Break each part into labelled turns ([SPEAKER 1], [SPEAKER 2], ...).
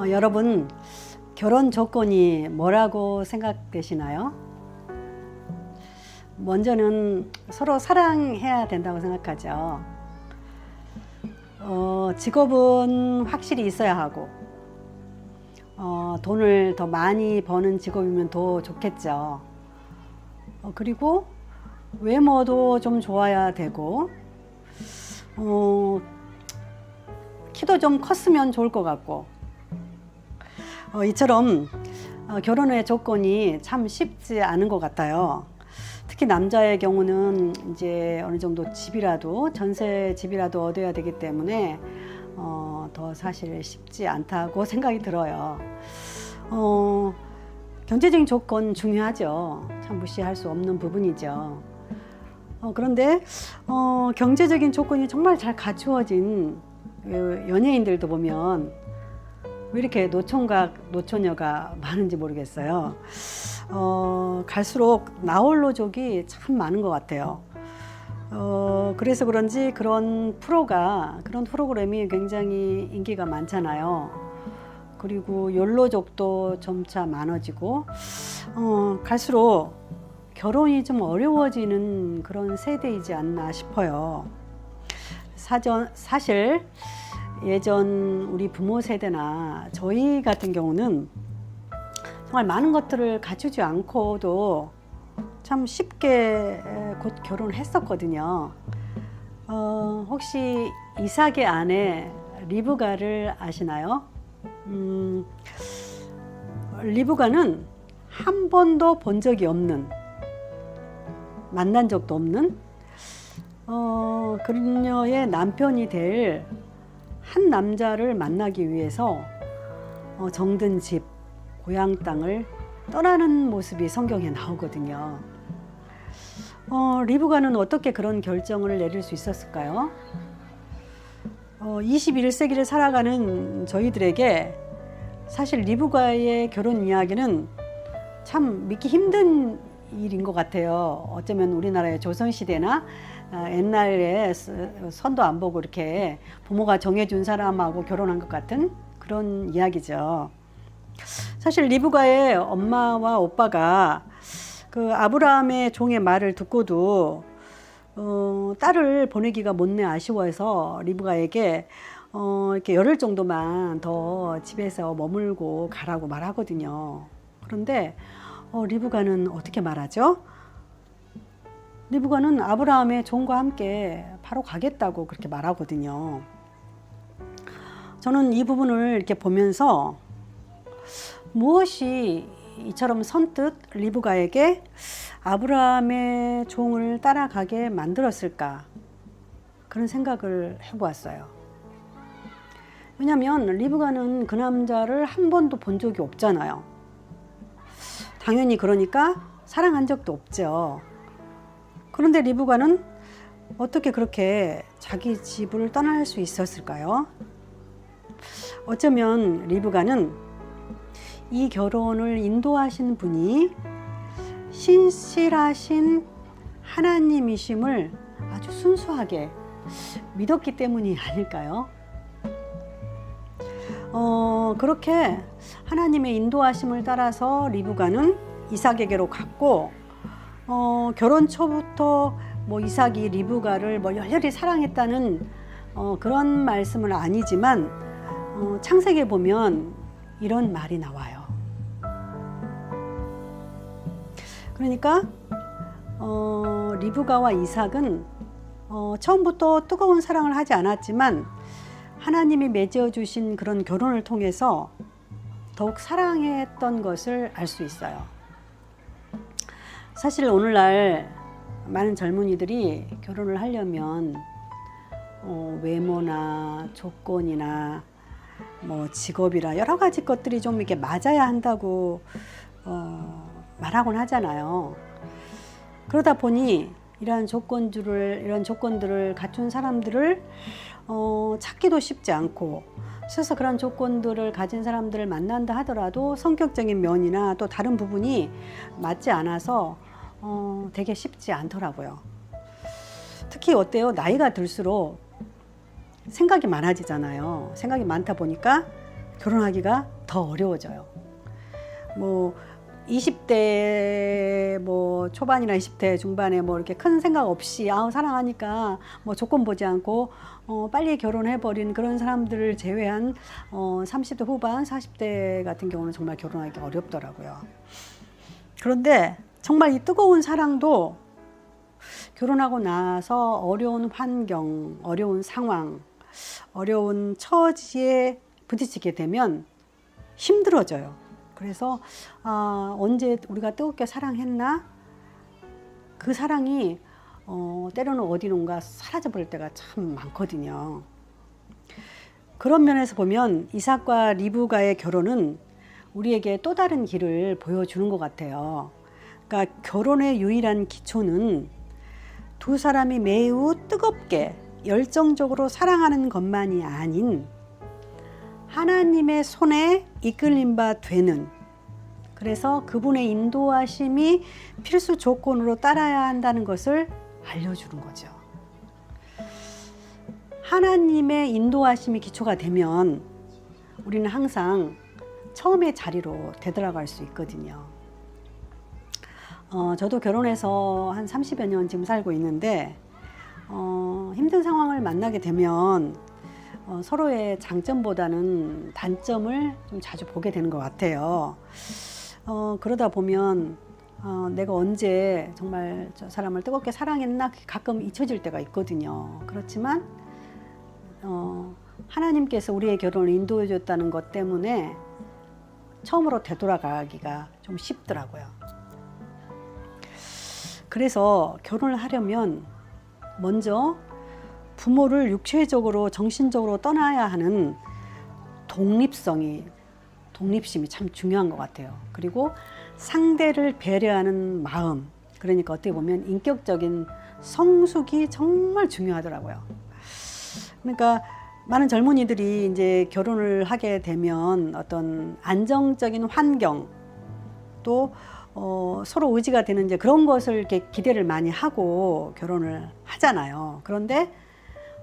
[SPEAKER 1] 여러분, 결혼 조건이 뭐라고 생각되시나요? 먼저는 서로 사랑해야 된다고 생각하죠. 직업은 확실히 있어야 하고, 돈을 더 많이 버는 직업이면 더 좋겠죠. 그리고 외모도 좀 좋아야 되고, 키도 좀 컸으면 좋을 것 같고, 이처럼 결혼의 조건이 참 쉽지 않은 것 같아요. 특히 남자의 경우는 이제 어느 정도 집이라도, 전세 집이라도 얻어야 되기 때문에 더 사실 쉽지 않다고 생각이 들어요. 경제적인 조건 중요하죠. 참 무시할 수 없는 부분이죠. 그런데 경제적인 조건이 정말 잘 갖추어진 연예인들도 보면 왜 이렇게 노총각, 노처녀가 많은지 모르겠어요. 갈수록 나홀로족이 참 많은 것 같아요. 그래서 그런지 그런 프로그램이 굉장히 인기가 많잖아요. 그리고 욜로족도 점차 많아지고, 갈수록 결혼이 좀 어려워지는 그런 세대이지 않나 싶어요. 사실 예전 우리 부모 세대나 저희 같은 경우는 정말 많은 것들을 갖추지 않고도 참 쉽게 곧 결혼을 했었거든요. 혹시 이삭의 아내 리브가를 아시나요? 리브가는 한 번도 본 적이 없는, 만난 적도 없는 그녀의 남편이 될 한 남자를 만나기 위해서 정든 집, 고향 땅을 떠나는 모습이 성경에 나오거든요. 리브가는 어떻게 그런 결정을 내릴 수 있었을까요? 21세기를 살아가는 저희들에게 사실 리브가의 결혼 이야기는 참 믿기 힘든 일인 것 같아요. 어쩌면 우리나라의 조선시대나 옛날에 선도 안 보고 이렇게 부모가 정해준 사람하고 결혼한 것 같은 그런 이야기죠. 사실 리브가의 엄마와 오빠가 그 아브라함의 종의 말을 듣고도 딸을 보내기가 못내 아쉬워해서 리브가에게 이렇게 열흘 정도만 더 집에서 머물고 가라고 말하거든요. 그런데 리브가는 어떻게 말하죠? 리브가는 아브라함의 종과 함께 바로 가겠다고 그렇게 말하거든요. 저는 이 부분을 이렇게 보면서 무엇이 이처럼 선뜻 리브가에게 아브라함의 종을 따라가게 만들었을까? 그런 생각을 해보았어요. 왜냐하면 리브가는 그 남자를 한 번도 본 적이 없잖아요. 당연히 그러니까 사랑한 적도 없죠. 그런데 리브가는 어떻게 그렇게 자기 집을 떠날 수 있었을까요? 어쩌면 리브가는 이 결혼을 인도하신 분이 신실하신 하나님이심을 아주 순수하게 믿었기 때문이 아닐까요? 그렇게 하나님의 인도하심을 따라서 리브가는 이삭에게로 갔고, 결혼 초부터 이삭이 리브가를 열렬히 사랑했다는 그런 말씀은 아니지만 창세기에 보면 이런 말이 나와요. 그러니까 리브가와 이삭은 처음부터 뜨거운 사랑을 하지 않았지만 하나님이 맺어 주신 그런 결혼을 통해서 더욱 사랑했던 것을 알 수 있어요. 사실 오늘날 많은 젊은이들이 결혼을 하려면 외모나 조건이나 직업이라 여러 가지 것들이 좀 이렇게 맞아야 한다고 말하곤 하잖아요. 그러다 보니 이런 조건들을 갖춘 사람들을 찾기도 쉽지 않고, 그래서 그런 조건들을 가진 사람들을 만난다 하더라도 성격적인 면이나 또 다른 부분이 맞지 않아서 되게 쉽지 않더라고요. 특히 어때요? 나이가 들수록 생각이 많아지잖아요. 생각이 많다 보니까 결혼하기가 더 어려워져요. 20대 초반이나 20대 중반에 이렇게 큰 생각 없이 사랑하니까 조건 보지 않고 빨리 결혼해버린 그런 사람들을 제외한 30대 후반, 40대 같은 경우는 정말 결혼하기 어렵더라고요. 그런데 정말 이 뜨거운 사랑도 결혼하고 나서 어려운 환경, 어려운 상황, 어려운 처지에 부딪히게 되면 힘들어져요. 그래서 언제 우리가 뜨겁게 사랑했나? 그 사랑이 때로는 어디론가 사라져버릴 때가 참 많거든요. 그런 면에서 보면 이삭과 리브가의 결혼은 우리에게 또 다른 길을 보여주는 것 같아요. 그러니까 결혼의 유일한 기초는 두 사람이 매우 뜨겁게 열정적으로 사랑하는 것만이 아닌 하나님의 손에 이끌림 바 되는, 그래서 그분의 인도하심이 필수 조건으로 따라야 한다는 것을 알려주는 거죠. 하나님의 인도하심이 기초가 되면 우리는 항상 처음의 자리로 되돌아갈 수 있거든요. 저도 결혼해서 한 30여 년 지금 살고 있는데 힘든 상황을 만나게 되면 서로의 장점보다는 단점을 좀 자주 보게 되는 것 같아요. 그러다 보면 내가 언제 정말 저 사람을 뜨겁게 사랑했나 가끔 잊혀질 때가 있거든요. 그렇지만 하나님께서 우리의 결혼을 인도해 줬다는 것 때문에 처음으로 되돌아가기가 좀 쉽더라고요. 그래서 결혼을 하려면 먼저 부모를 육체적으로 정신적으로 떠나야 하는 독립심이 참 중요한 것 같아요. 그리고 상대를 배려하는 마음, 그러니까 어떻게 보면 인격적인 성숙이 정말 중요하더라고요. 그러니까 많은 젊은이들이 이제 결혼을 하게 되면 어떤 안정적인 환경, 또 서로 의지가 되는 이제 그런 것을 이렇게 기대를 많이 하고 결혼을 하잖아요. 그런데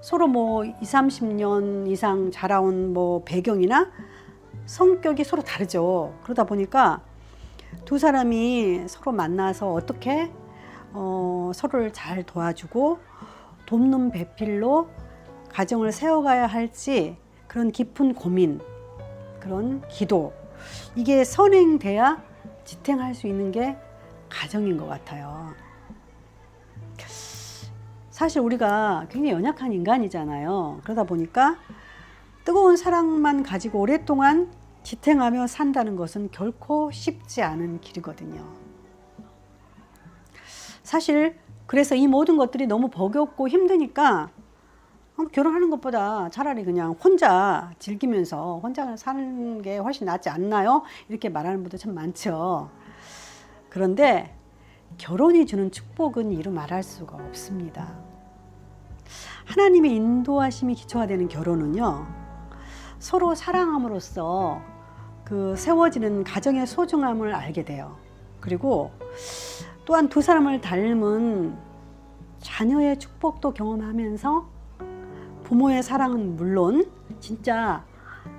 [SPEAKER 1] 서로 20, 30년 이상 자라온 배경이나 성격이 서로 다르죠. 그러다 보니까 두 사람이 서로 만나서 어떻게 서로를 잘 도와주고 돕는 배필로 가정을 세워가야 할지, 그런 깊은 고민, 그런 기도, 이게 선행돼야 지탱할 수 있는 게 가정인 것 같아요. 사실 우리가 굉장히 연약한 인간이잖아요. 그러다 보니까 뜨거운 사랑만 가지고 오랫동안 지탱하며 산다는 것은 결코 쉽지 않은 길이거든요. 사실 그래서 이 모든 것들이 너무 버겁고 힘드니까 결혼하는 것보다 차라리 그냥 혼자 즐기면서 혼자 사는 게 훨씬 낫지 않나요? 이렇게 말하는 분도 참 많죠. 그런데 결혼이 주는 축복은 이루 말할 수가 없습니다. 하나님의 인도하심이 기초가 되는 결혼은요, 서로 사랑함으로써 그 세워지는 가정의 소중함을 알게 돼요. 그리고 또한 두 사람을 닮은 자녀의 축복도 경험하면서 부모의 사랑은 물론 진짜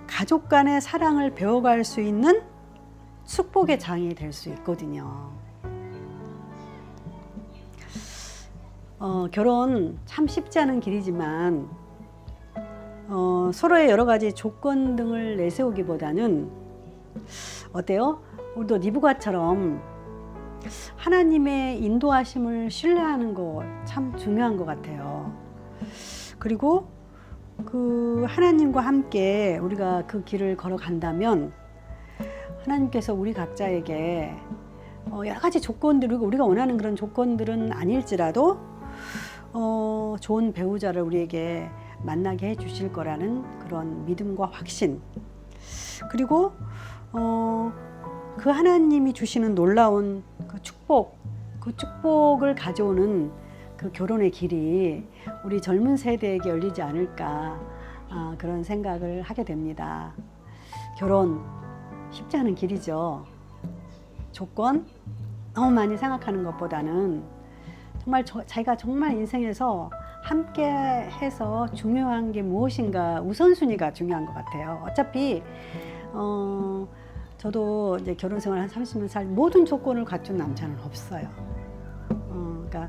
[SPEAKER 1] 가족 간의 사랑을 배워갈 수 있는 축복의 장이 될 수 있거든요. 결혼 참 쉽지 않은 길이지만 서로의 여러 가지 조건 등을 내세우기보다는 어때요? 우리도 리브가처럼 하나님의 인도하심을 신뢰하는 거 참 중요한 것 같아요. 그리고 그 하나님과 함께 우리가 그 길을 걸어간다면 하나님께서 우리 각자에게 여러 가지 조건들, 우리가 원하는 그런 조건들은 아닐지라도 좋은 배우자를 우리에게 만나게 해주실 거라는 그런 믿음과 확신, 그리고 그 하나님이 주시는 놀라운 그 축복을 가져오는 그 결혼의 길이 우리 젊은 세대에게 열리지 않을까, 그런 생각을 하게 됩니다. 결혼 쉽지 않은 길이죠. 조건 너무 많이 생각하는 것보다는 정말 자기가 정말 인생에서 함께 해서 중요한 게 무엇인가, 우선순위가 중요한 것 같아요. 어차피 저도 이제 결혼 생활 한 30년 살 모든 조건을 갖춘 남자는 없어요. 그러니까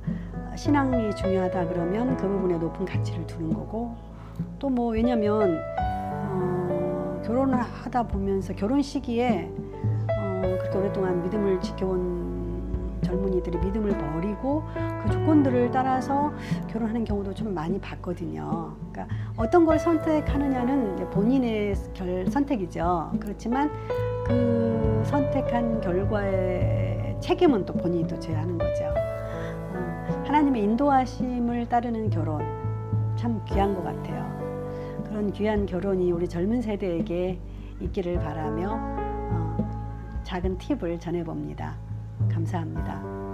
[SPEAKER 1] 신앙이 중요하다 그러면 그 부분에 높은 가치를 두는 거고 또 뭐 왜냐면 결혼을 하다 보면서 결혼 시기에 그렇게 오랫동안 믿음을 지켜온 젊은이들이 믿음을 버리고 그 조건들을 따라서 결혼하는 경우도 좀 많이 봤거든요. 그러니까 어떤 걸 선택하느냐는 이제 본인의 선택이죠. 그렇지만 그 선택한 결과의 책임은 또 본인이 또 져야 하는 거죠. 하나님의 인도하심을 따르는 결혼 참 귀한 것 같아요. 그런 귀한 결혼이 우리 젊은 세대에게 있기를 바라며 작은 팁을 전해봅니다. 감사합니다.